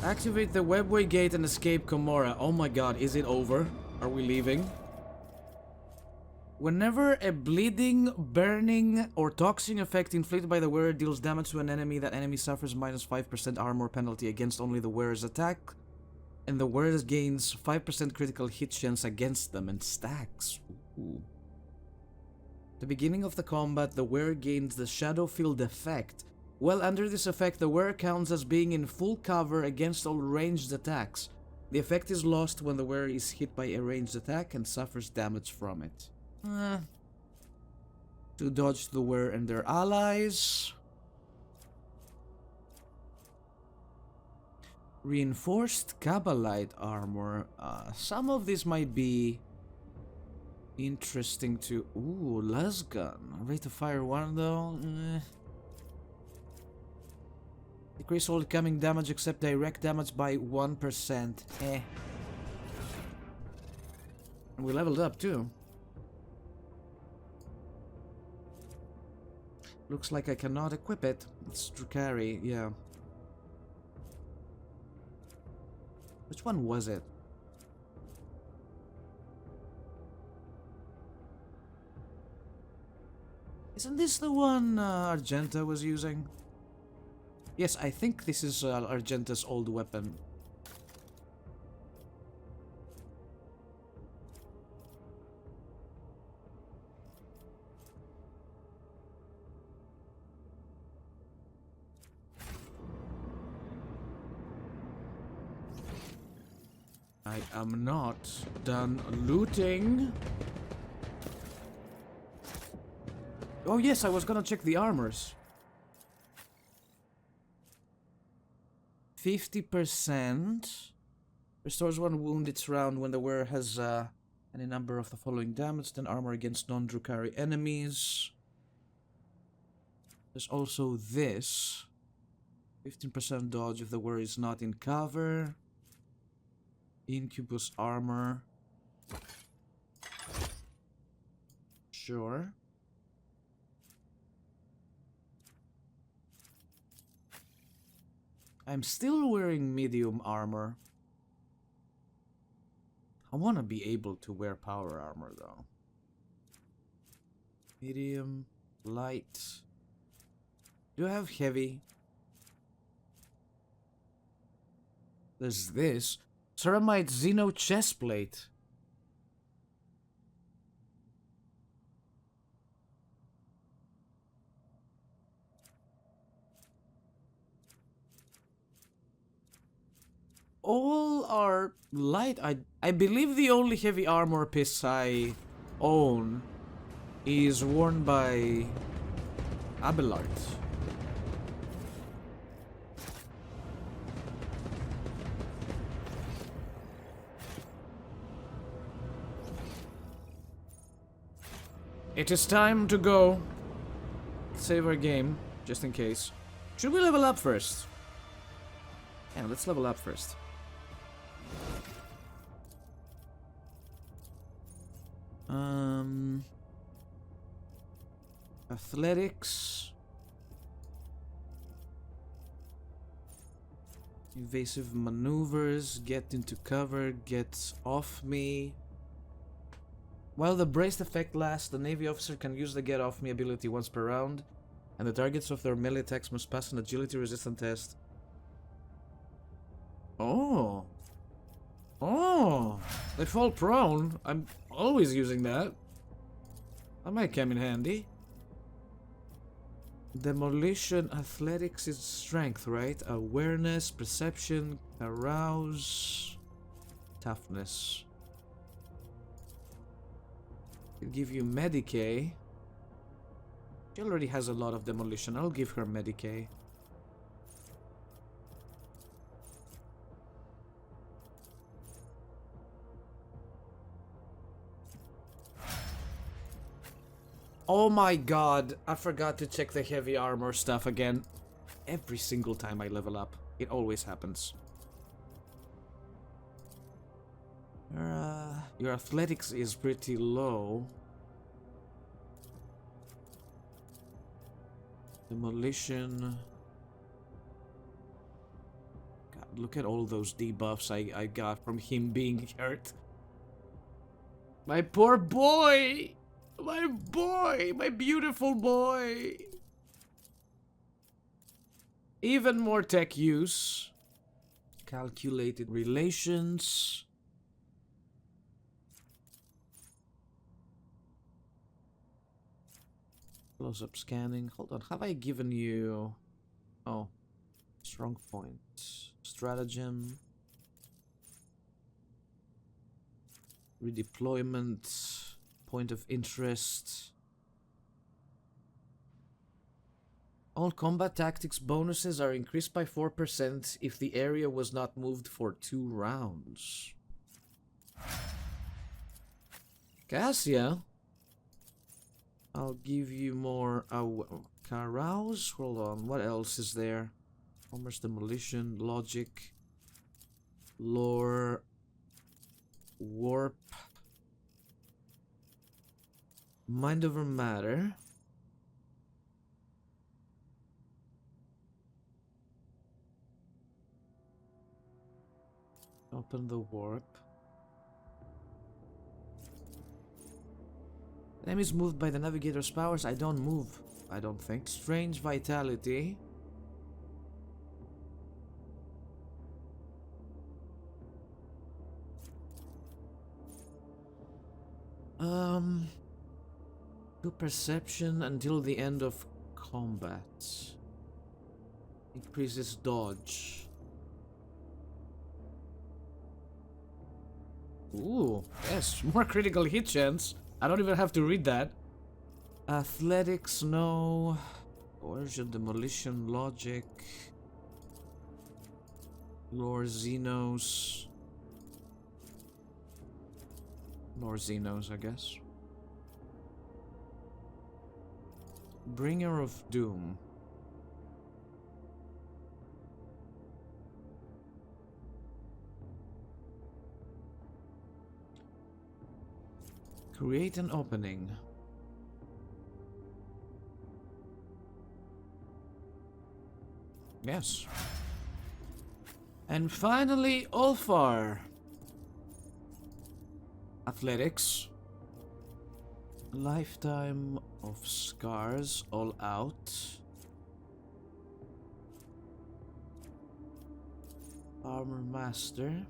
Activate the webway gate and escape Komora. Oh my god, is it over? Are we leaving? Whenever a bleeding, burning, or toxic effect inflicted by the wearer deals damage to an enemy, that enemy suffers minus 5% armor penalty against only the wearer's attack, and the wearer gains 5% critical hit chance against them and stacks. Ooh. At the beginning of the combat, the wearer gains the Shadow Field effect. While under this effect, the wearer counts as being in full cover against all ranged attacks. The effect is lost when the wearer is hit by a ranged attack and suffers damage from it. To dodge the wearer and their allies. Reinforced Kabbalite armor. Some of this might be interesting to... Ooh, lasgun. Rate to fire 1 though. Decrease all incoming damage except direct damage by 1%. And we leveled up too. Looks like I cannot equip it. It's Drukhari, yeah. Which one was it? Isn't this the one Argenta was using? Yes, I think this is Argenta's old weapon. I am not done looting. Oh yes, I was gonna check the armors. 50% restores 1 wound each round when the wearer has any number of the following damage, then armor against non-Drukhari enemies. There's also this. 15% dodge if the wearer is not in cover. Incubus armor. Sure. I'm still wearing medium armor. I want to be able to wear power armor though. Medium, light. Do I have heavy? There's this. Ceramite Xeno chestplate. All are light. I believe the only heavy armor piece I own is worn by Abelard. It is time to go. Save our game, just in case. Should we level up first? Yeah, let's level up first. Athletics. Evasive maneuvers. Get into cover. Get off me. While the braced effect lasts, the Navy officer can use the Get Off Me ability once per round, and the targets of their melee attacks must pass an agility resistance test. Oh. Oh. They fall prone. I'm always using that. That might come in handy. Demolition, athletics is strength, right? Awareness, perception, arouse, toughness. It'll give you Medicae. She already has a lot of demolition. I'll give her Medicae. Oh my god, I forgot to check the heavy armor stuff again. Every single time I level up. It always happens. Your athletics is pretty low. Demolition. God, Look at all those debuffs I got from him being hurt. My poor boy! My boy! My beautiful boy! Even more tech use. Calculated relations. Close-up scanning. Hold on, have I given you... Oh. Strong point. Stratagem. Redeployment. Point of interest. All combat tactics bonuses are increased by 4% if the area was not moved for 2 rounds. Cassia. I'll give you more... carouse? Hold on, what else is there? Commerce, demolition, logic, lore, warp, mind over matter. Open the warp. Enemies moved by the navigator's powers. I don't move, I don't think. Strange vitality. To perception until the end of combat. Increases dodge. Ooh, yes, more critical hit chance. I don't even have to read that. Athletics, no. Coercion, demolition, logic. Lore, Xenos. More Xenos, I guess. Bringer of Doom. Create an opening. Yes. And finally, Ulfar. Athletics. Lifetime of scars, all out. Armor Master.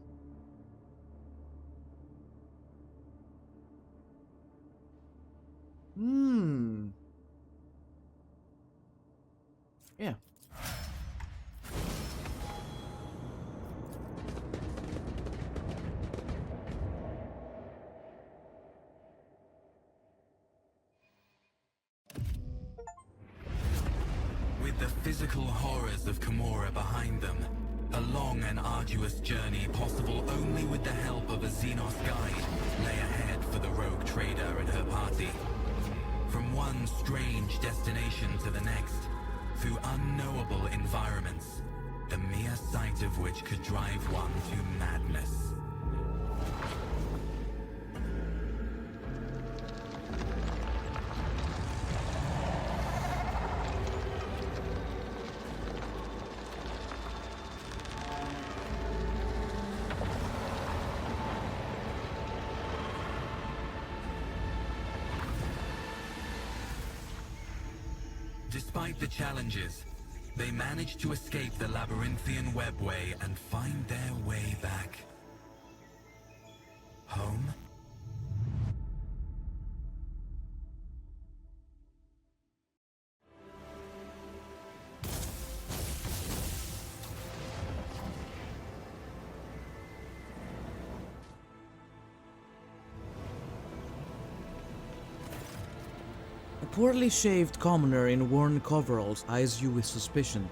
Yeah. With the physical horrors of Camorra behind them, a long and arduous journey possible only with the help of a Xenos guide lay ahead for the rogue trader and her party. From one strange destination to the next, through unknowable environments, the mere sight of which could drive one to madness. Despite the challenges, they managed to escape the labyrinthian webway and find their way back home. A poorly shaved commoner in worn coveralls eyes you with suspicion.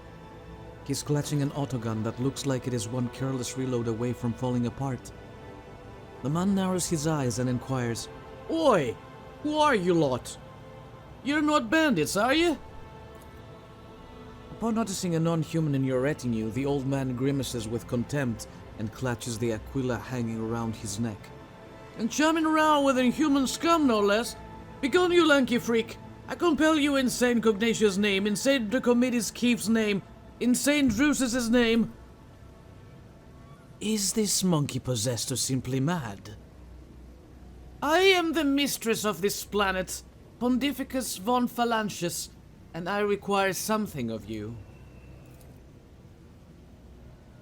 He's clutching an autogun that looks like it is one careless reload away from falling apart. The man narrows his eyes and inquires, "Oi! Who are you lot? You're not bandits, are you?" Upon noticing a non-human in your retinue, the old man grimaces with contempt and clutches the aquila hanging around his neck. "And chumming around with inhuman scum, no less? Begone, you lanky freak! I compel you in Saint Cognatius' name, in Saint Dracomedes Keef's name, in Saint Drusus's name!" Is this monkey possessed or simply mad? I am the mistress of this planet, Pontificus von Phalantius, and I require something of you.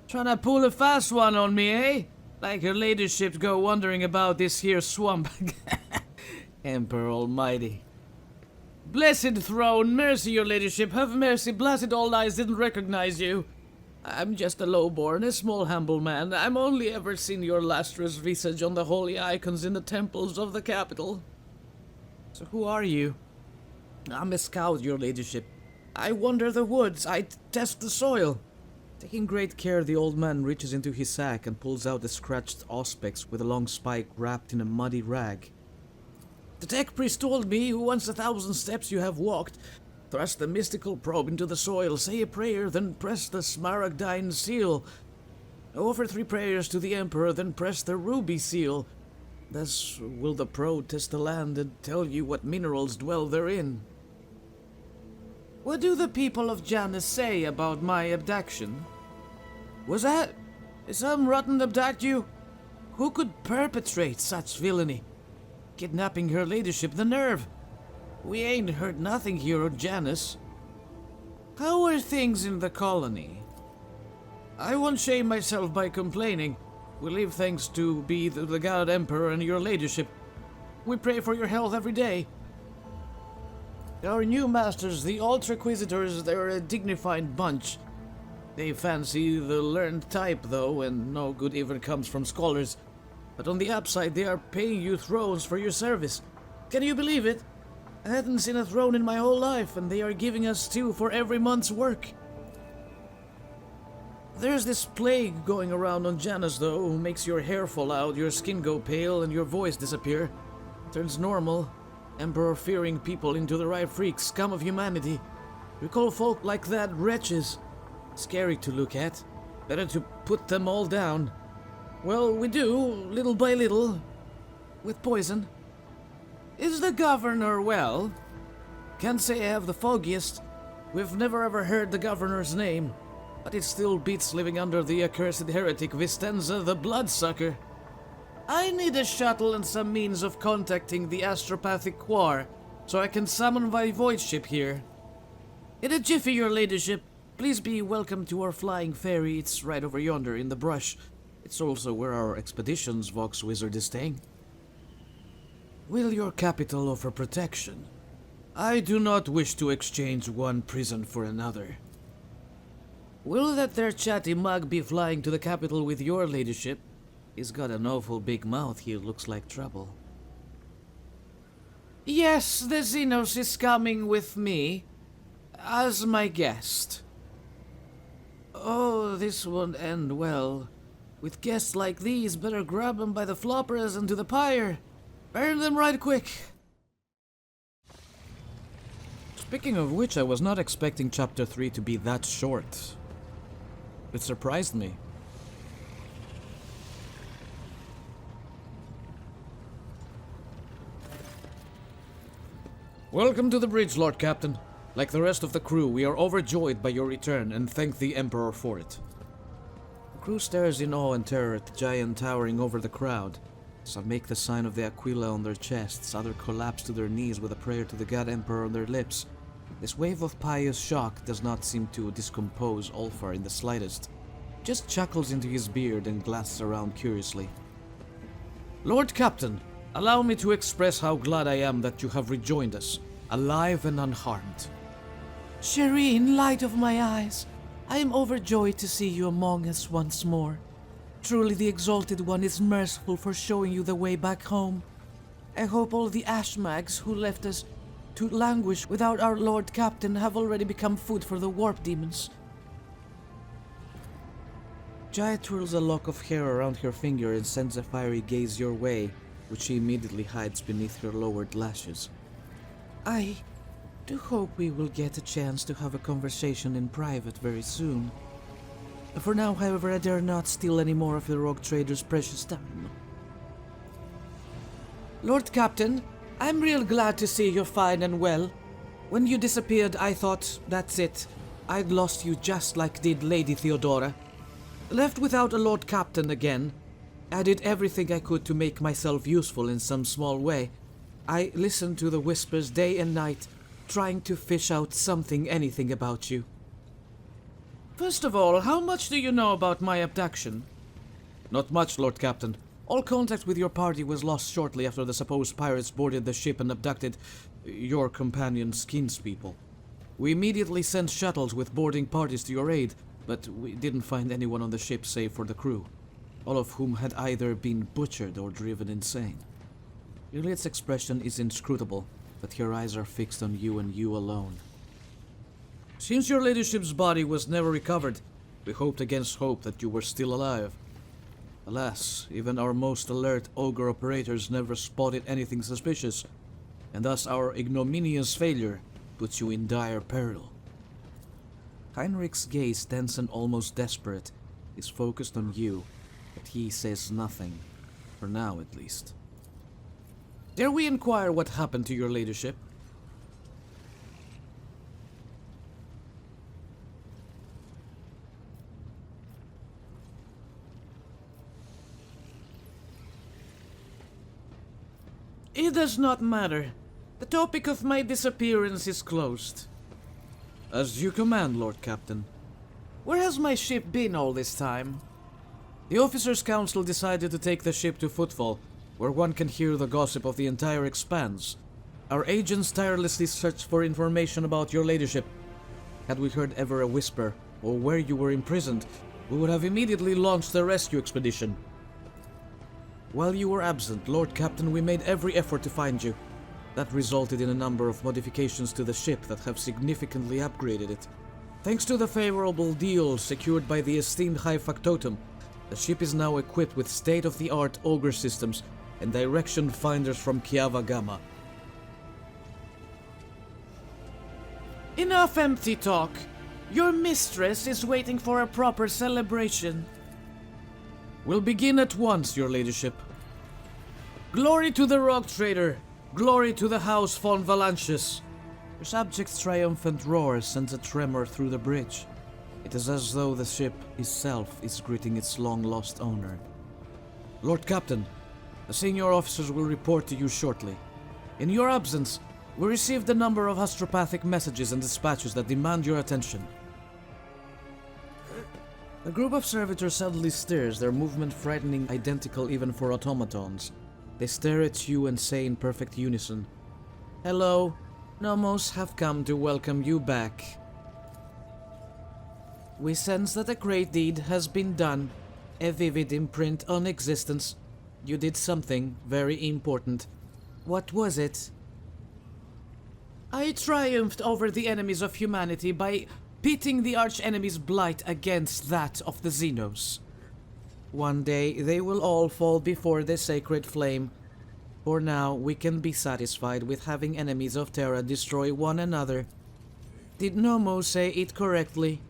Trying to pull a fast one on me, eh? Like her ladyship go wandering about this here swamp. Emperor Almighty. Blessed throne, mercy your ladyship, have mercy, blessed all eyes didn't recognize you. I'm just a lowborn, a small humble man. I'm only ever seen your lustrous visage on the holy icons in the temples of the capital. So who are you? I'm a scout, your ladyship. I wander the woods, I test the soil. Taking great care, the old man reaches into his sack and pulls out a scratched auspex with a long spike wrapped in a muddy rag. The tech priest told me, once 1,000 steps you have walked, thrust the mystical probe into the soil, say a prayer, then press the smaragdine seal. Offer 3 prayers to the emperor, then press the ruby seal. Thus will the probe test the land and tell you what minerals dwell therein. What do the people of Janus say about my abduction? Was that some rotten abduct you? Who could perpetrate such villainy? Kidnapping her ladyship, the nerve! We ain't heard nothing here on Janus. How are things in the colony? I won't shame myself by complaining. We leave thanks to be the God Emperor and your ladyship. We pray for your health every day. Our new masters, the Ultraquisitors, they're a dignified bunch. They fancy the learned type, though, and no good even comes from scholars. But on the upside, they are paying you thrones for your service. Can you believe it? I hadn't seen a throne in my whole life, and they are giving us 2 for every month's work. There's this plague going around on Janus, though, who makes your hair fall out, your skin go pale, and your voice disappear. Turns normal. Emperor-fearing people into the right freaks, scum of humanity. We call folk like that wretches. Scary to look at. Better to put them all down. Well, we do, little by little. With poison. Is the governor well? Can't say I have the foggiest. We've never ever heard the governor's name. But it still beats living under the accursed heretic Vistenza the Bloodsucker. I need a shuttle and some means of contacting the astropathic Quar, so I can summon my void ship here. In a jiffy, your ladyship. Please be welcome to our flying ferry. It's right over yonder in the brush. It's also where our expedition's Vox Wizard is staying. Will your capital offer protection? I do not wish to exchange one prison for another. Will that there chatty mug be flying to the capital with your ladyship? He's got an awful big mouth, he looks like trouble. Yes, the Xenos is coming with me, as my guest. Oh, this won't end well. With guests like these, better grab them by the floppers and to the pyre. Burn them right quick. Speaking of which, I was not expecting Chapter 3 to be that short. It surprised me. Welcome to the bridge, Lord Captain. Like the rest of the crew, we are overjoyed by your return and thank the Emperor for it. The crew stares in awe and terror at the giant towering over the crowd. Some make the sign of the Aquila on their chests, others collapse to their knees with a prayer to the God Emperor on their lips. This wave of pious shock does not seem to discompose Ulfar in the slightest. Just chuckles into his beard and glances around curiously. Lord Captain, allow me to express how glad I am that you have rejoined us, alive and unharmed. Shireen, light of my eyes, I am overjoyed to see you among us once more. Truly the Exalted One is merciful for showing you the way back home. I hope all the Ashmags who left us to languish without our Lord Captain have already become food for the warp demons. Jaya twirls a lock of hair around her finger and sends a fiery gaze your way, which she immediately hides beneath her lowered lashes. I do hope we will get a chance to have a conversation in private very soon. For now, however, I dare not steal any more of the rogue trader's precious time. Lord Captain, I'm real glad to see you're fine and well. When you disappeared, I thought, that's it. I'd lost you just like did Lady Theodora. Left without a Lord Captain again. I did everything I could to make myself useful in some small way. I listened to the whispers day and night, trying to fish out anything about you. First of all, how much do you know about my abduction? Not much, Lord Captain. All contact with your party was lost shortly after the supposed pirates boarded the ship and abducted your companion Skinspeople. We immediately sent shuttles with boarding parties to your aid, but we didn't find anyone on the ship save for the crew, all of whom had either been butchered or driven insane. Juliet's expression is inscrutable, but her eyes are fixed on you and you alone. Since your ladyship's body was never recovered, we hoped against hope that you were still alive. Alas, even our most alert ogre operators never spotted anything suspicious, and thus our ignominious failure puts you in dire peril. Heinrich's gaze, tense and almost desperate, is focused on you, but he says nothing, for now at least. Dare we inquire what happened to your ladyship? It does not matter. The topic of my disappearance is closed. As you command, Lord Captain. Where has my ship been all this time? The Officers' Council decided to take the ship to Footfall, where one can hear the gossip of the entire expanse. Our agents tirelessly searched for information about your ladyship. Had we heard ever a whisper, or where you were imprisoned, we would have immediately launched a rescue expedition. While you were absent, Lord Captain, we made every effort to find you. That resulted in a number of modifications to the ship that have significantly upgraded it. Thanks to the favorable deal secured by the esteemed High Factotum, the ship is now equipped with state-of-the-art auger systems and direction finders from Kiava Gamma. Enough empty talk. Your mistress is waiting for a proper celebration. We'll begin at once, your ladyship. Glory to the Rogue Trader! Glory to the House von Valancius! Your subject's triumphant roar sends a tremor through the bridge. It is as though the ship itself is greeting its long-lost owner. Lord Captain, the senior officers will report to you shortly. In your absence, we received a number of astropathic messages and dispatches that demand your attention. A group of servitors suddenly stirs, their movement frightening, identical even for automatons. They stare at you and say in perfect unison, "Hello, Nomos have come to welcome you back. We sense that a great deed has been done, a vivid imprint on existence. You did something very important. What was it?" I triumphed over the enemies of humanity by pitting the arch-enemy's blight against that of the Xenos. One day they will all fall before the sacred flame. For now, we can be satisfied with having enemies of Terra destroy one another. Did Nomo say it correctly?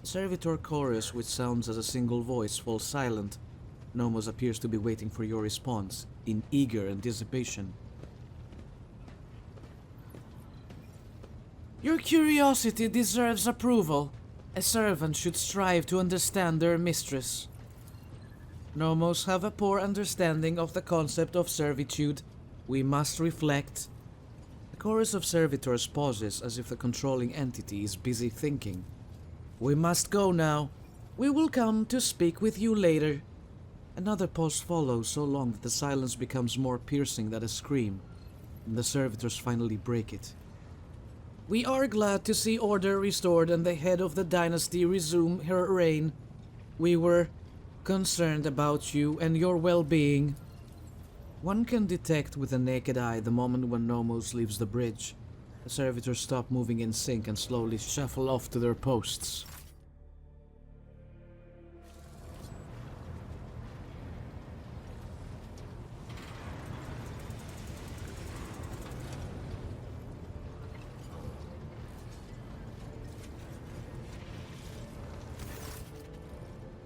Servitor chorus, which sounds as a single voice, falls silent. Nomos appears to be waiting for your response, in eager anticipation. Your curiosity deserves approval. A servant should strive to understand their mistress. Nomos have a poor understanding of the concept of servitude. We must reflect. The chorus of servitors pauses as if the controlling entity is busy thinking. We must go now. We will come to speak with you later. Another pause follows, so long that the silence becomes more piercing than a scream, and the servitors finally break it. We are glad to see order restored and the head of the dynasty resume her reign. We were concerned about you and your well-being. One can detect with the naked eye the moment when Nomos leaves the bridge. The servitors stop moving in sync and slowly shuffle off to their posts.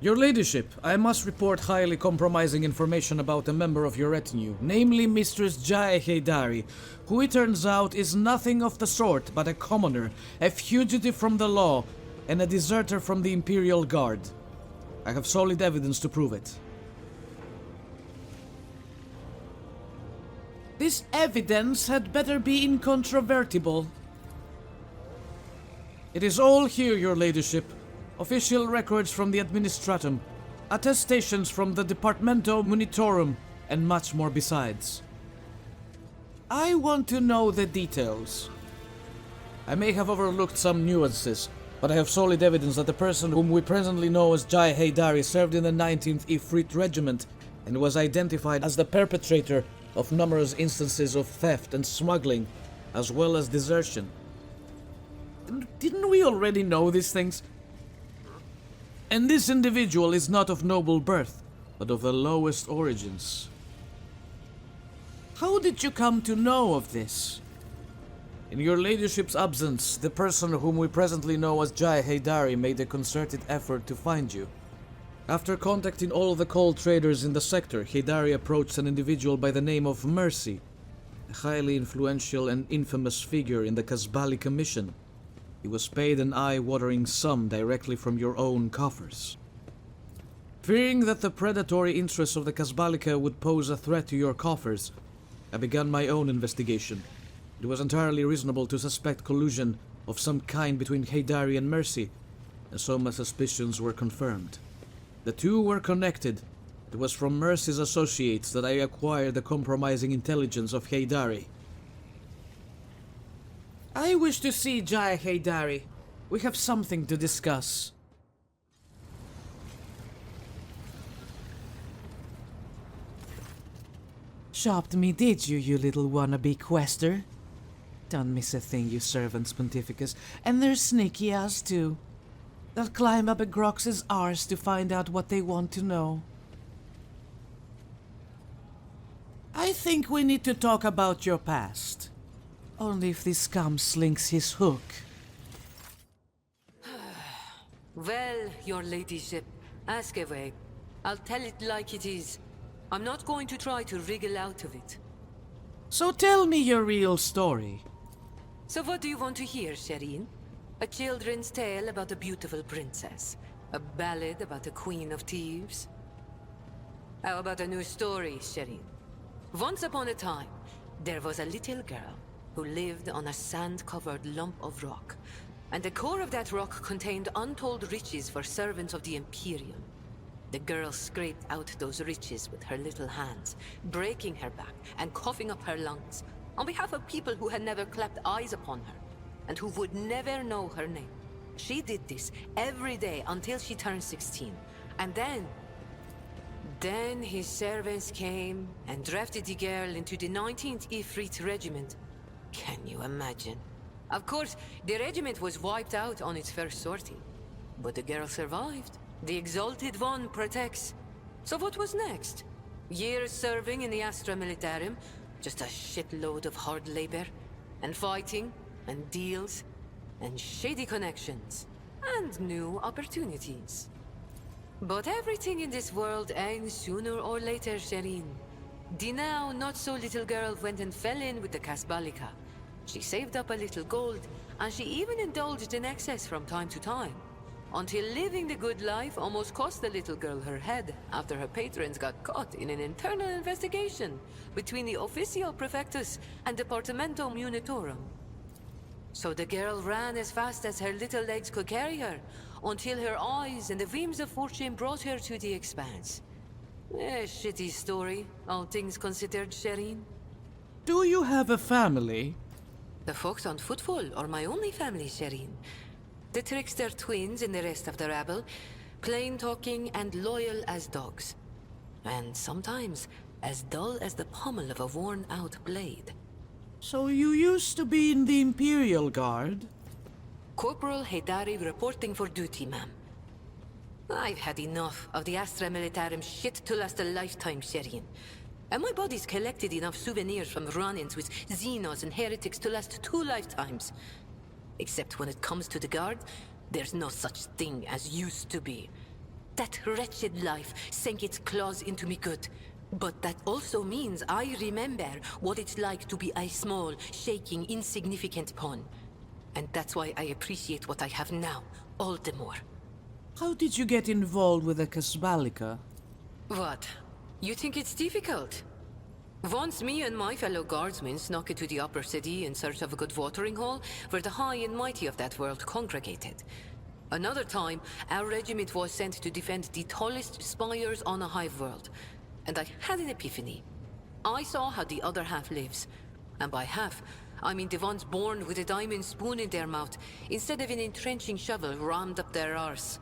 Your ladyship, I must report highly compromising information about a member of your retinue, namely Mistress Jae Heydari, who it turns out is nothing of the sort but a commoner, a fugitive from the law, and a deserter from the Imperial Guard. I have solid evidence to prove it. This evidence had better be incontrovertible. It is all here, your ladyship. Official records from the Administratum, attestations from the Departamento Munitorum, and much more besides. I want to know the details. I may have overlooked some nuances, but I have solid evidence that the person whom we presently know as Jai Haydari served in the 19th Ifrit Regiment and was identified as the perpetrator of numerous instances of theft and smuggling, as well as desertion. Didn't we already know these things? And this individual is not of noble birth, but of the lowest origins. How did you come to know of this? In your ladyship's absence, the person whom we presently know as Jai Haydari made a concerted effort to find you. After contacting all the coal traders in the sector, Haydari approached an individual by the name of Mercy, a highly influential and infamous figure in the Kasbalika mission. He was paid an eye-watering sum directly from your own coffers. Fearing that the predatory interests of the Kasbalika would pose a threat to your coffers, I began my own investigation. It was entirely reasonable to suspect collusion of some kind between Haydari and Mercy, and so my suspicions were confirmed. The two were connected. It was from Mercy's associates that I acquired the compromising intelligence of Haydari. I wish to see Jai Haydari. We have something to discuss. Shopped me, did you, you little wannabe quester? Don't miss a thing, you servants, Pontificus, and they're sneaky as too. They'll climb up a Grox's arse to find out what they want to know. I think we need to talk about your past. Only if this scum slinks his hook. Well, your ladyship, ask away. I'll tell it like it is. I'm not going to try to wriggle out of it. So tell me your real story. So what do you want to hear, Shireen? A children's tale about a beautiful princess? A ballad about a queen of thieves? How about a new story, Shireen? Once upon a time, there was a little girl who lived on a sand-covered lump of rock, and the core of that rock contained untold riches for servants of the Imperium. The girl scraped out those riches with her little hands, breaking her back and coughing up her lungs, on behalf of people who had never clapped eyes upon her, and who would never know her name. She did this every day until she turned 16, and then his servants came and drafted the girl into the 19th Ifrit Regiment. Can you imagine? Of course, the regiment was wiped out on its first sortie, but the girl survived. The Exalted One protects. So what was next? Years serving in the Astra Militarum, just a shitload of hard labor, and fighting, and deals, and shady connections, and new opportunities. But everything in this world ends sooner or later, Shireen. The now not-so-little girl went and fell in with the Kasbalika. She saved up a little gold, and she even indulged in excess from time to time, until living the good life almost cost the little girl her head after her patrons got caught in an internal investigation between the Officio Prefectus and Departamento Munitorum. So the girl ran as fast as her little legs could carry her, until her eyes and the beams of fortune brought her to the expanse. A shitty story, all things considered, Shireen. Do you have a family? The folks on Footfall are my only family, Shireen. The trickster twins and the rest of the rabble, plain-talking and loyal as dogs. And sometimes as dull as the pommel of a worn-out blade. So you used to be in the Imperial Guard? Corporal Haydari reporting for duty, ma'am. I've had enough of the Astra Militarum shit to last a lifetime, Shireen. And my body's collected enough souvenirs from run-ins with Xenos and heretics to last 2 lifetimes. Except when it comes to the Guard, there's no such thing as used to be. That wretched life sank its claws into me good. But that also means I remember what it's like to be a small, shaking, insignificant pawn. And that's why I appreciate what I have now, all the more. How did you get involved with the Kasbalika? What? You think it's difficult? Once me and my fellow guardsmen snuck into the upper city in search of a good watering hole, where the high and mighty of that world congregated. Another time, our regiment was sent to defend the tallest spires on a hive world. And I had an epiphany. I saw how the other half lives. And by half, I mean the ones born with a diamond spoon in their mouth, instead of an entrenching shovel rammed up their arse.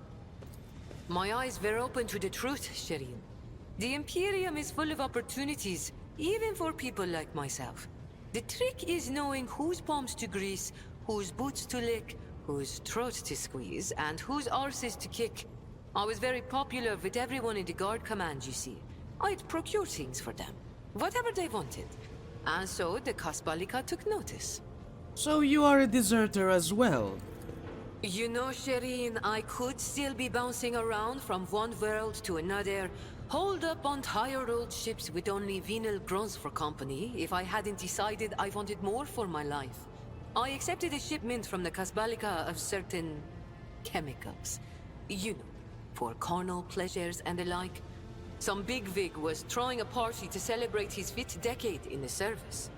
My eyes were open to the truth, Shireen. The Imperium is full of opportunities, even for people like myself. The trick is knowing whose palms to grease, whose boots to lick, whose throat to squeeze, and whose arses to kick. I was very popular with everyone in the guard command, you see. I'd procure things for them, whatever they wanted. And so the Kasbalika took notice. So you are a deserter as well? You know, Shireen, I could still be bouncing around from one world to another, holed up on tired old ships with only venal grunts for company, if I hadn't decided I wanted more for my life. I accepted a shipment from the Kasbalika of certain chemicals. You know, for carnal pleasures and the like. Some bigwig was throwing a party to celebrate his 5th decade in the service.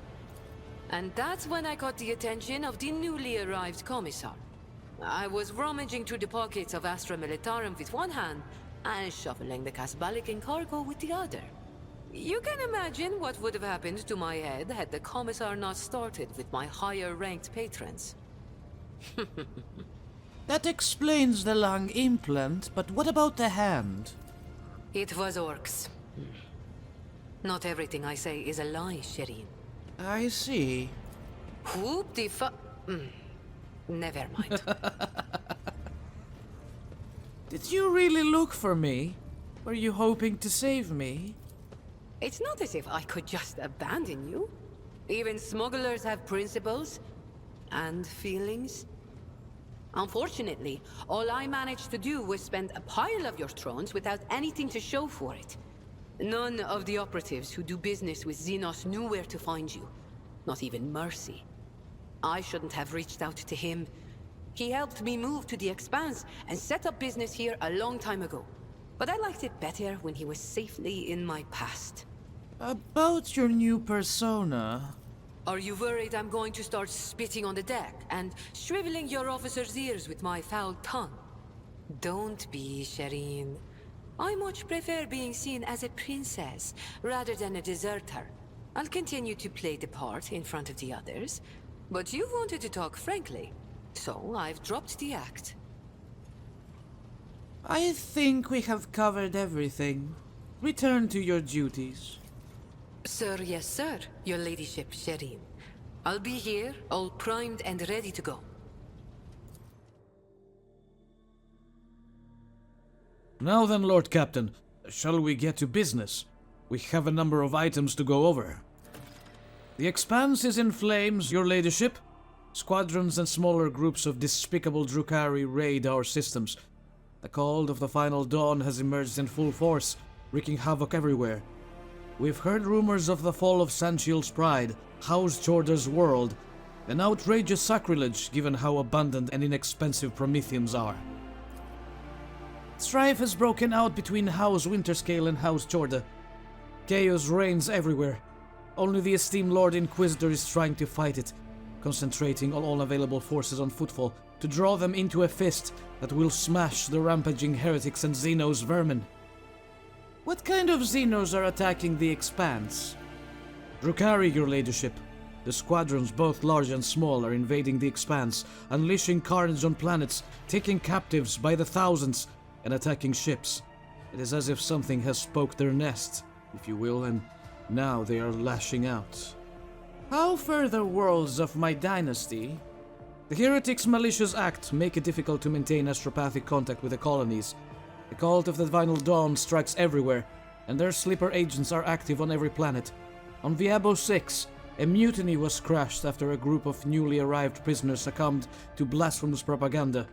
And that's when I got the attention of the newly arrived commissar. I was rummaging through the pockets of Astra Militarum with one hand, and shoveling the Kasbalican cargo with the other. You can imagine what would have happened to my head had the commissar not started with my higher-ranked patrons. That explains the lung implant, but what about the hand? It was orcs. Not everything I say is a lie, Shireen. I see. Whoop the fu- Never mind. Did you really look for me? Were you hoping to save me? It's not as if I could just abandon you. Even smugglers have principles and feelings. Unfortunately, all I managed to do was spend a pile of your thrones without anything to show for it. None of the operatives who do business with Xenos knew where to find you. Not even Mercy. I shouldn't have reached out to him. He helped me move to the Expanse and set up business here a long time ago. But I liked it better when he was safely in my past. About your new persona... Are you worried I'm going to start spitting on the deck and shriveling your officers' ears with my foul tongue? Don't be, Shireen. I much prefer being seen as a princess rather than a deserter. I'll continue to play the part in front of the others, but you wanted to talk frankly, so I've dropped the act. I think we have covered everything. Return to your duties. Sir, yes sir, your ladyship, Shireen. I'll be here, all primed and ready to go. Now then, Lord Captain, shall we get to business? We have a number of items to go over. The Expanse is in flames, your ladyship. Squadrons and smaller groups of despicable Drukhari raid our systems. The call of the final dawn has emerged in full force, wreaking havoc everywhere. We've heard rumors of the fall of Sanchiel's pride, House Jorda's world, an outrageous sacrilege given how abundant and inexpensive Prometheans are. Strife has broken out between House Winterscale and House Jorda. Chaos reigns everywhere. Only the esteemed Lord Inquisitor is trying to fight it, concentrating all available forces on footfall to draw them into a fist that will smash the rampaging heretics and Xenos vermin. What kind of Xenos are attacking the Expanse? Drukhari, your ladyship. The squadrons, both large and small, are invading the Expanse, unleashing carnage on planets, taking captives by the thousands, and attacking ships. It is as if something has spoke their nest, if you will, and now they are lashing out. How further worlds of my dynasty? The heretics' malicious act make it difficult to maintain astropathic contact with the colonies. The cult of the final dawn strikes everywhere, and their sleeper agents are active on every planet. On Viabo 6, a mutiny was crashed after a group of newly arrived prisoners succumbed to blasphemous propaganda.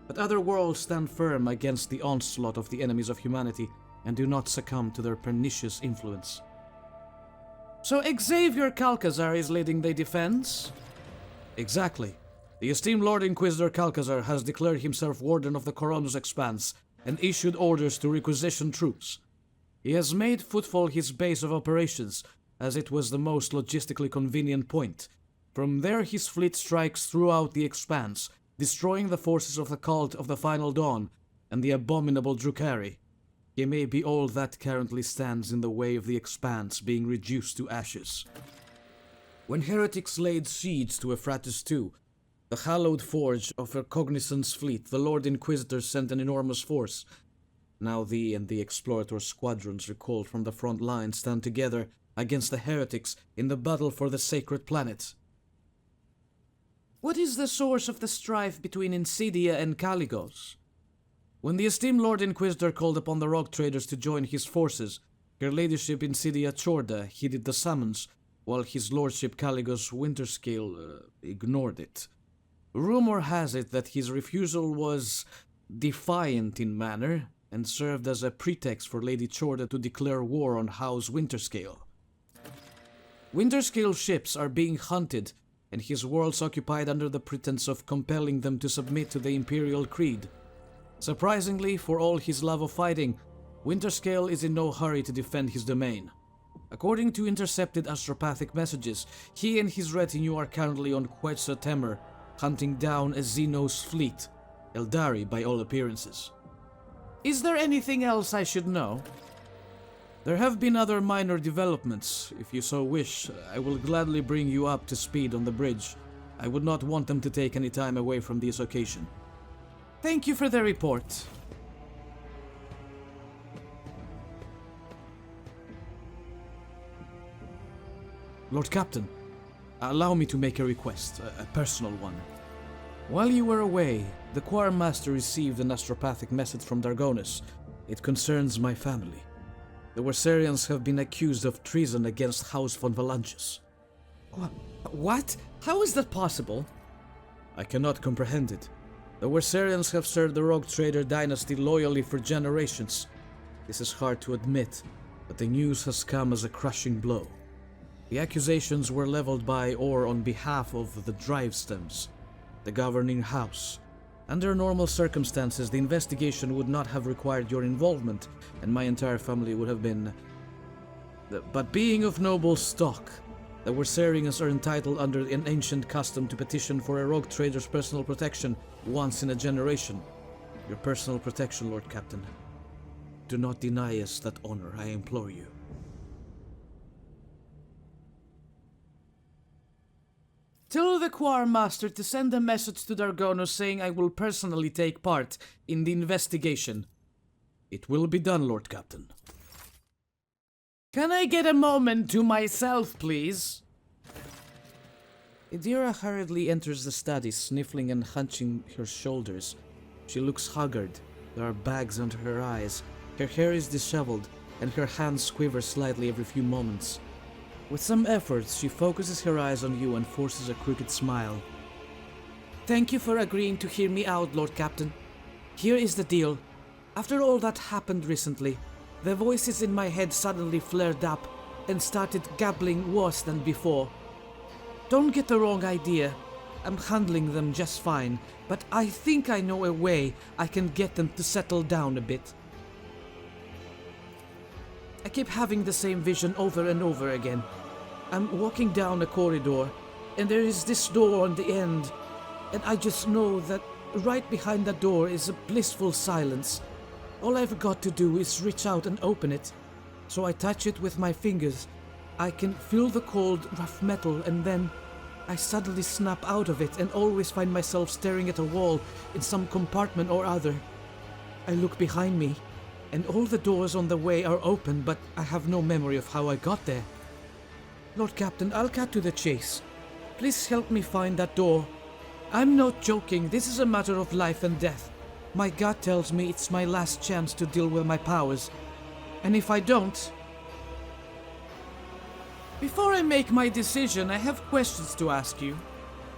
But other worlds stand firm against the onslaught of the enemies of humanity and do not succumb to their pernicious influence. So Xavier Calcazar is leading the defense? Exactly. The esteemed Lord Inquisitor Calcazar has declared himself Warden of the Coronos Expanse and issued orders to requisition troops. He has made Footfall his base of operations, as it was the most logistically convenient point. From there his fleet strikes throughout the Expanse, destroying the forces of the Cult of the Final Dawn and the abominable Drukhari. He may be all that currently stands in the way of the Expanse being reduced to ashes. When heretics laid siege to Euphrates II, the hallowed forge of her Cognizant's fleet, the Lord Inquisitor sent an enormous force. Now thee and the Explorator squadrons recalled from the front line stand together against the heretics in the battle for the sacred planet. What is the source of the strife between Insidia and Caligos? When the esteemed Lord Inquisitor called upon the rogue traders to join his forces, her ladyship Insidia Chorda heeded the summons, while his lordship Caligos Winterscale ignored it. Rumor has it that his refusal was defiant in manner, and served as a pretext for Lady Chorda to declare war on House Winterscale. Winterscale ships are being hunted, and his worlds occupied under the pretense of compelling them to submit to the Imperial Creed. Surprisingly, for all his love of fighting, Winterscale is in no hurry to defend his domain. According to intercepted astropathic messages, he and his retinue are currently on Quetzal Temer, hunting down a Xenos fleet, Eldari by all appearances. Is there anything else I should know? There have been other minor developments. If you so wish, I will gladly bring you up to speed on the bridge. I would not want them to take any time away from this occasion. Thank you for the report. Lord Captain, allow me to make a request, a personal one. While you were away, the Choir Master received an astropathic message from Dargonus. It concerns my family. The Wersarians have been accused of treason against House von Valanches. What? How is that possible? I cannot comprehend it. The Wersarians have served the Rogue Trader dynasty loyally for generations. This is hard to admit, but the news has come as a crushing blow. The accusations were leveled by or on behalf of the Drive Stems, the governing house. Under normal circumstances, the investigation would not have required your involvement, and my entire family would have been... But being of noble stock, the Wersarians are entitled under an ancient custom to petition for a rogue trader's personal protection once in a generation. Your personal protection, Lord Captain. Do not deny us that honor, I implore you. Tell the Choir Master to send a message to Dargonus saying I will personally take part in the investigation. It will be done, Lord Captain. Can I get a moment to myself, please? Idira hurriedly enters the study, sniffling and hunching her shoulders. She looks haggard. There are bags under her eyes. Her hair is disheveled, and her hands quiver slightly every few moments. With some effort, she focuses her eyes on you and forces a crooked smile. Thank you for agreeing to hear me out, Lord Captain. Here is the deal. After all that happened recently, the voices in my head suddenly flared up and started gabbling worse than before. Don't get the wrong idea. I'm handling them just fine, but I think I know a way I can get them to settle down a bit. I keep having the same vision over and over again. I'm walking down a corridor, and there is this door on the end, and I just know that right behind that door is a blissful silence. All I've got to do is reach out and open it. So I touch it with my fingers. I can feel the cold, rough metal, and then I suddenly snap out of it and always find myself staring at a wall in some compartment or other. I look behind me, and all the doors on the way are open, but I have no memory of how I got there. Lord Captain, I'll cut to the chase. Please help me find that door. I'm not joking, this is a matter of life and death. My gut tells me it's my last chance to deal with my powers. And if I don't... Before I make my decision, I have questions to ask you.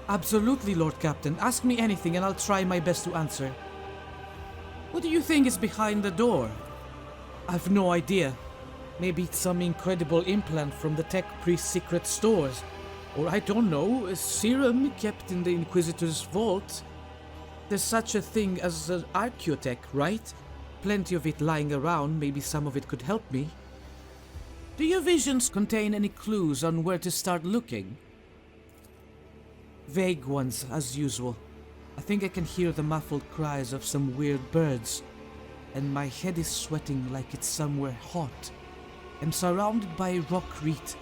Absolutely, Lord Captain. Ask me anything and I'll try my best to answer. What do you think is behind the door? I've no idea. Maybe it's some incredible implant from the Tech Priest's secret stores. Or I don't know, a serum kept in the Inquisitor's vault. There's such a thing as an archaeotech, right? plenty of it lying around, maybe some of it could help me. Do your visions contain any clues on where to start looking? Vague ones, as usual. I think I can hear the muffled cries of some weird birds, and my head is sweating like it's somewhere hot. I'm surrounded by rockreet,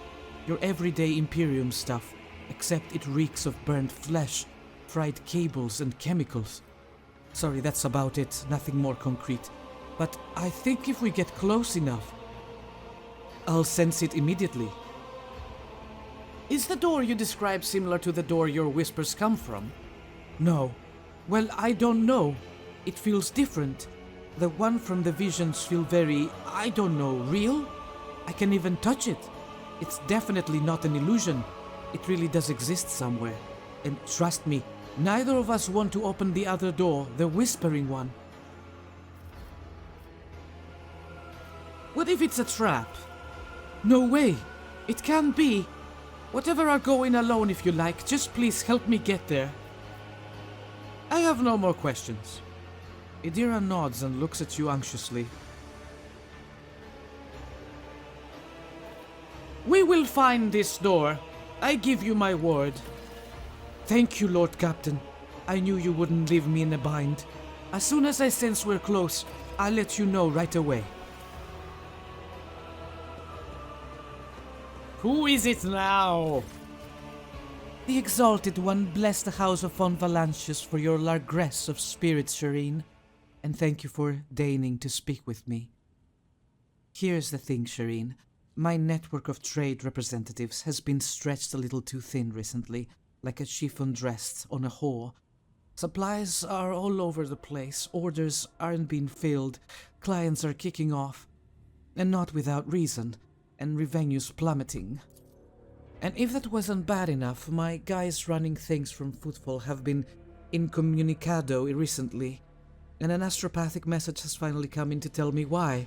your everyday Imperium stuff, except it reeks of burnt flesh, fried cables and chemicals. Sorry, that's about it, nothing more concrete. But I think if we get close enough, I'll sense it immediately. Is the door you describe similar to the door your whispers come from? No. Well, I don't know. It feels different. The one from the visions feel very, I don't know, real? I can even touch it. It's definitely not an illusion. It really does exist somewhere. And trust me, neither of us want to open the other door, the whispering one. What if it's a trap? No way! It can't be! Whatever, I'll go in alone if you like, just please help me get there. I have no more questions. Idira nods and looks at you anxiously. We will find this door. I give you my word. Thank you, Lord Captain. I knew you wouldn't leave me in a bind. As soon as I sense we're close, I'll let you know right away. Who is it now? The Exalted One bless the House of Von Valancius for your largesse of spirit, Shireen, and thank you for deigning to speak with me. Here's the thing, Shireen. My network of trade representatives has been stretched a little too thin recently, like a chiffon dressed on a whore. Supplies are all over the place, orders aren't being filled, clients are kicking off, and not without reason, and revenues plummeting. And if that wasn't bad enough, my guys running things from Footfall have been incommunicado recently, and an astropathic message has finally come in to tell me why.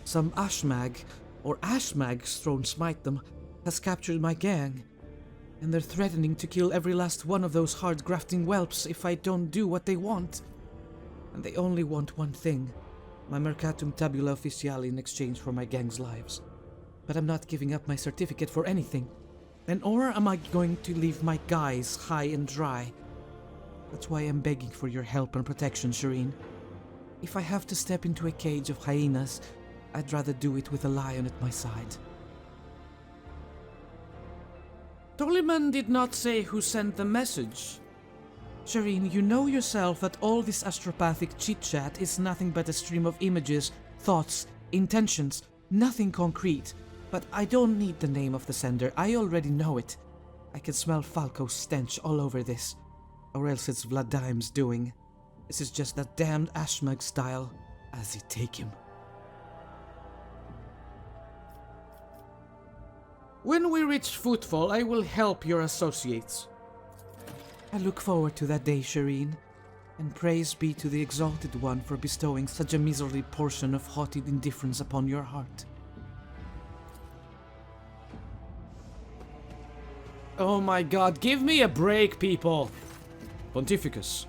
Some Ashmag, or Ashmags, throne smite them, has captured my gang, and they're threatening to kill every last one of those hard-grafting whelps if I don't do what they want. And they only want one thing, my Mercatum Tabula Officiale in exchange for my gang's lives. But I'm not giving up my certificate for anything. And or am I going to leave my guys high and dry? That's why I'm begging for your help and protection, Shireen. If I have to step into a cage of hyenas, I'd rather do it with a lion at my side. Toliman did not say who sent the message. Shireen, you know yourself that all this astropathic chit-chat is nothing but a stream of images, thoughts, intentions, nothing concrete. But I don't need the name of the sender, I already know it. I can smell Falco's stench all over this. Or else it's Vladime's doing. This is just that damned Ashmag style, as it take him. When we reach Footfall, I will help your associates. I look forward to that day, Shireen. And praise be to the Exalted One for bestowing such a miserly portion of haughty indifference upon your heart. Oh my god, give me a break, people! Pontificus,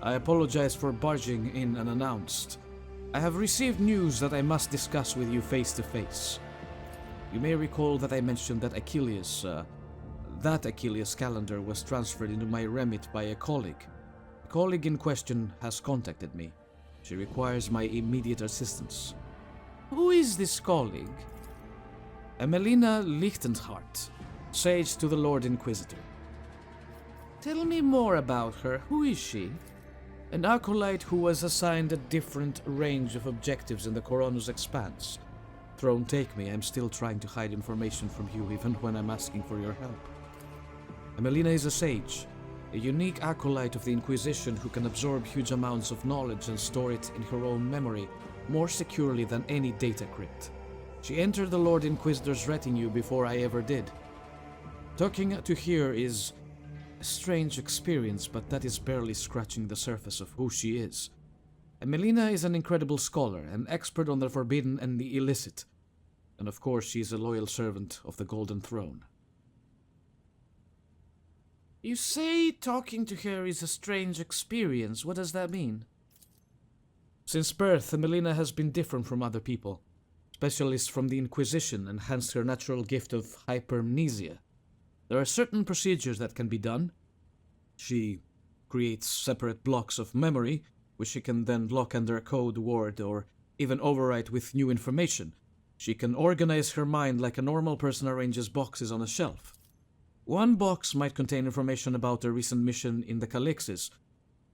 I apologize for barging in unannounced. I have received news that I must discuss with you face to face. You may recall that I mentioned that Achilles calendar was transferred into my remit by a colleague. The colleague in question has contacted me. She requires my immediate assistance. Who is this colleague? Emelina Lichtenhart, sage to the Lord Inquisitor. Tell me more about her. Who is she? An acolyte who was assigned a different range of objectives in the Corona's expanse. Throne take me, I'm still trying to hide information from you even when I'm asking for your help. Emelina is a sage, a unique acolyte of the Inquisition who can absorb huge amounts of knowledge and store it in her own memory more securely than any data crypt. She entered the Lord Inquisitor's retinue before I ever did. Talking to her is a strange experience, but that is barely scratching the surface of who she is. Emelina is an incredible scholar, an expert on the forbidden and the illicit, and of course she is a loyal servant of the Golden Throne. You say talking to her is a strange experience. What does that mean? Since birth, Melina has been different from other people. Specialists from the Inquisition enhanced her natural gift of hypermnesia. There are certain procedures that can be done. She creates separate blocks of memory, which she can then lock under a code word or even overwrite with new information. She can organize her mind like a normal person arranges boxes on a shelf. One box might contain information about a recent mission in the Calixis,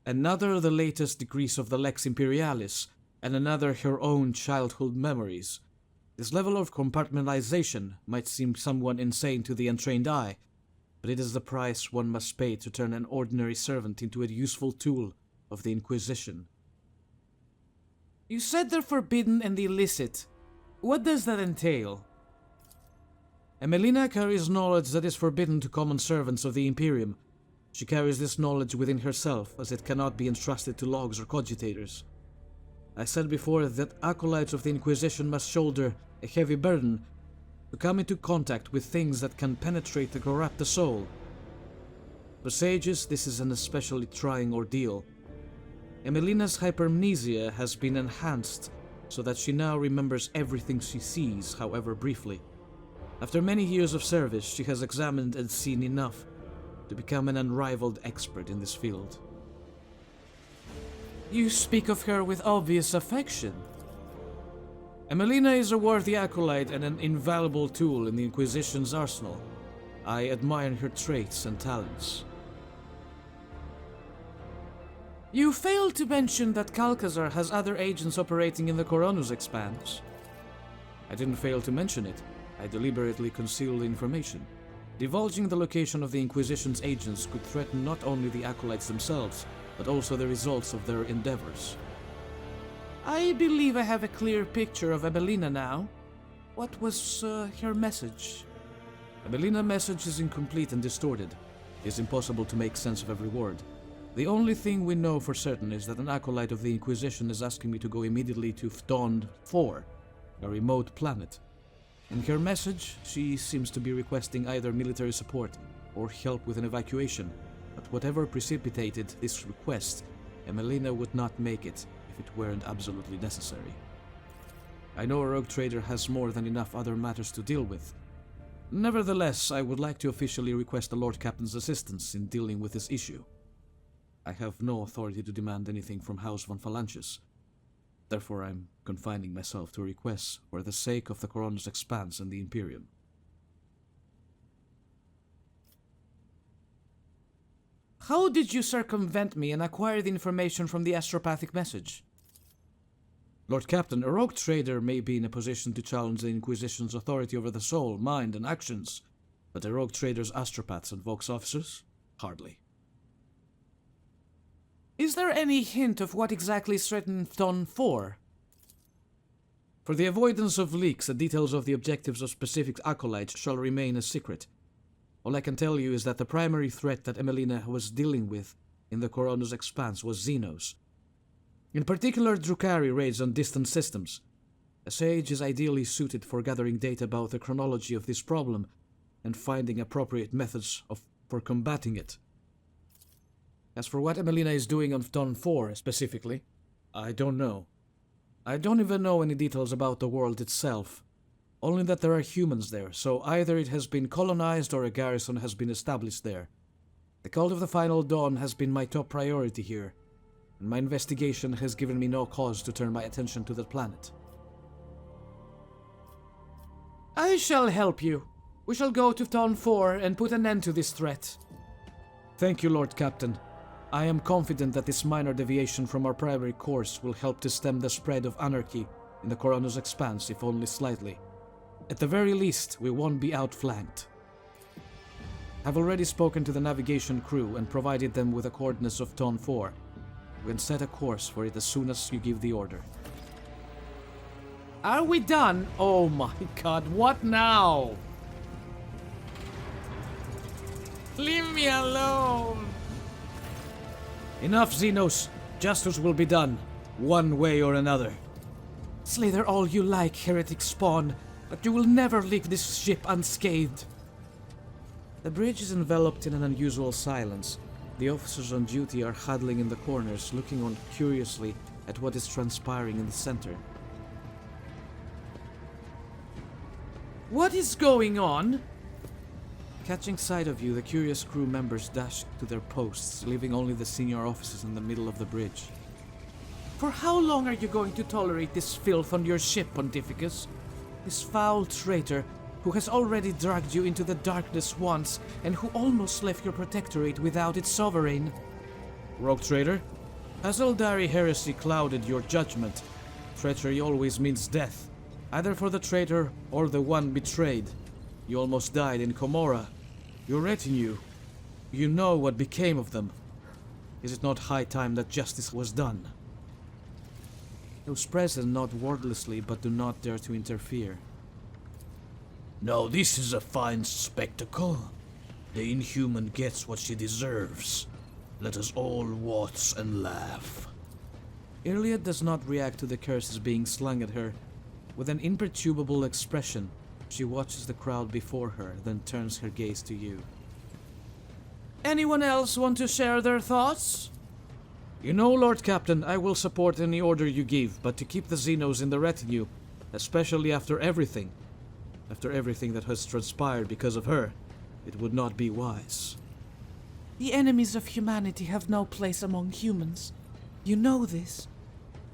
another the latest decrees of the Lex Imperialis, and another her own childhood memories. This level of compartmentalization might seem somewhat insane to the untrained eye, but it is the price one must pay to turn an ordinary servant into a useful tool of the Inquisition. You said they're forbidden and illicit. What does that entail? Melina carries knowledge that is forbidden to common servants of the Imperium. She carries this knowledge within herself, as it cannot be entrusted to logs or cogitators. I said before that acolytes of the Inquisition must shoulder a heavy burden to come into contact with things that can penetrate and corrupt the soul. For sages, this is an especially trying ordeal. Melina's hypermnesia has been enhanced so that she now remembers everything she sees, however briefly. After many years of service, she has examined and seen enough to become an unrivaled expert in this field. You speak of her with obvious affection. Melina is a worthy acolyte and an invaluable tool in the Inquisition's arsenal. I admire her traits and talents. You failed to mention that Calcazar has other agents operating in the Coronus Expanse. I didn't fail to mention it. I deliberately concealed the information. Divulging the location of the Inquisition's agents could threaten not only the acolytes themselves, but also the results of their endeavors. I believe I have a clear picture of Melina now. What was her message? Melina's message is incomplete and distorted. It is impossible to make sense of every word. The only thing we know for certain is that an acolyte of the Inquisition is asking me to go immediately to Fton 4, a remote planet. In her message, she seems to be requesting either military support or help with an evacuation, but whatever precipitated this request, Melina would not make it if it weren't absolutely necessary. I know a rogue trader has more than enough other matters to deal with. Nevertheless, I would like to officially request the Lord Captain's assistance in dealing with this issue. I have no authority to demand anything from House von Phalanges. Therefore, I'm confining myself to requests for the sake of the Coronus Expanse and the Imperium. How did you circumvent me and acquire the information from the astropathic message? Lord Captain, a rogue trader may be in a position to challenge the Inquisition's authority over the soul, mind, and actions, but a rogue trader's astropaths and Vox officers? Hardly. Is there any hint of what exactly is threatened Fton 4? For the avoidance of leaks, the details of the objectives of specific acolytes shall remain a secret. All I can tell you is that the primary threat that Melina was dealing with in the Coronus Expanse was Xenos. In particular, Drukhari raids on distant systems. A sage is ideally suited for gathering data about the chronology of this problem and finding appropriate methods for combating it. As for what Melina is doing on Fton 4 specifically, I don't know. I don't even know any details about the world itself, only that there are humans there, so either it has been colonized or a garrison has been established there. The cult of the Final Dawn has been my top priority here, and my investigation has given me no cause to turn my attention to that planet. I shall help you. We shall go to Fton 4 and put an end to this threat. Thank you, Lord Captain. I am confident that this minor deviation from our primary course will help to stem the spread of anarchy in the Coronus Expanse, if only slightly. At the very least, we won't be outflanked. I've already spoken to the navigation crew and provided them with the coordinates of Fton 4. We can set a course for it as soon as you give the order. Are we done? Oh my god, what now? Leave me alone! Enough, Xenos. Justice will be done, one way or another. Slither all you like, heretic spawn, but you will never leave this ship unscathed. The bridge is enveloped in an unusual silence. The officers on duty are huddling in the corners, looking on curiously at what is transpiring in the center. What is going on? Catching sight of you, the curious crew members dash to their posts, leaving only the senior officers in the middle of the bridge. For how long are you going to tolerate this filth on your ship, Pontificus? This foul traitor who has already dragged you into the darkness once and who almost left your protectorate without its sovereign. Rogue traitor? Has Eldari heresy clouded your judgment? Treachery always means death, either for the traitor or the one betrayed. You almost died in Comora. Your retinue, you know what became of them. Is it not high time that justice was done? Those present nod wordlessly but do not dare to interfere. Now this is a fine spectacle. The inhuman gets what she deserves. Let us all watch and laugh. Iliad does not react to the curses being slung at her. With an imperturbable expression, she watches the crowd before her, then turns her gaze to you. Anyone else want to share their thoughts? You know, Lord Captain, I will support any order you give, but to keep the Xenos in the retinue, especially after everything that has transpired because of her, it would not be wise. The enemies of humanity have no place among humans. You know this,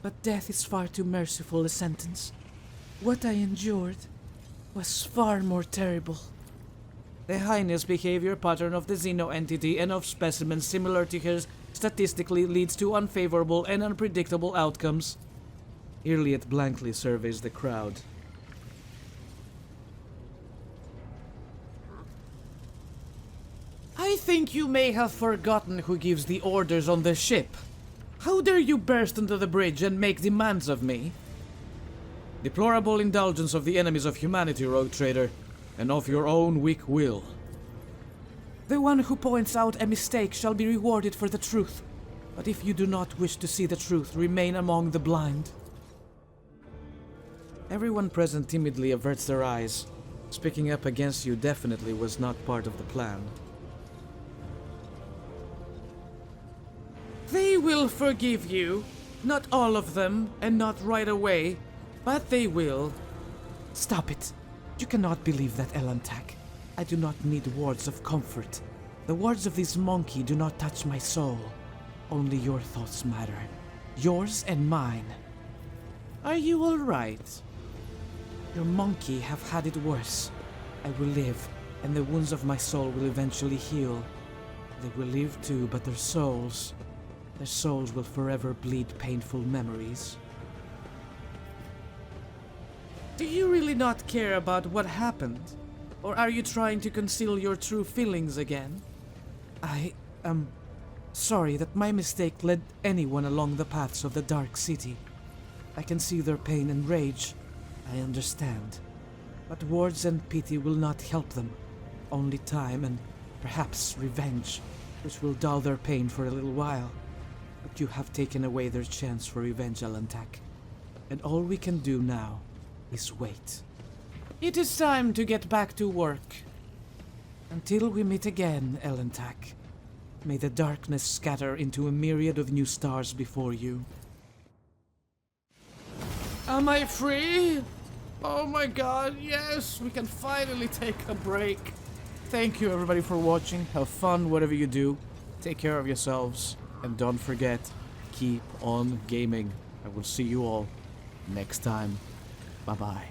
but death is far too merciful a sentence. What I endured was far more terrible. The heinous behavior pattern of the Xeno entity and of specimens similar to hers statistically leads to unfavorable and unpredictable outcomes. Iliad blankly surveys the crowd. I think you may have forgotten who gives the orders on the ship. How dare you burst into the bridge and make demands of me? Deplorable indulgence of the enemies of humanity, rogue trader, and of your own weak will. The one who points out a mistake shall be rewarded for the truth, but if you do not wish to see the truth, remain among the blind. Everyone present timidly averts their eyes. Speaking up against you definitely was not part of the plan. They will forgive you. Not all of them, and not right away. But they will. Stop it. You cannot believe that, Elantak. I do not need words of comfort. The words of this monkey do not touch my soul. Only your thoughts matter. Yours and mine. Are you all right? Your monkey have had it worse. I will live, and the wounds of my soul will eventually heal. They will live too, but their souls will forever bleed painful memories. Do you really not care about what happened? Or are you trying to conceal your true feelings again? I am sorry that my mistake led anyone along the paths of the Dark City. I can see their pain and rage. I understand. But words and pity will not help them. Only time and perhaps revenge, which will dull their pain for a little while. But you have taken away their chance for revenge, Elantak. And all we can do now is wait. It is time to get back to work. Until we meet again, Elantak, may the darkness scatter into a myriad of new stars before you. Am I free? Oh my god, yes! We can finally take a break. Thank you everybody for watching. Have fun whatever you do. Take care of yourselves. And don't forget, keep on gaming. I will see you all next time. Bye-bye.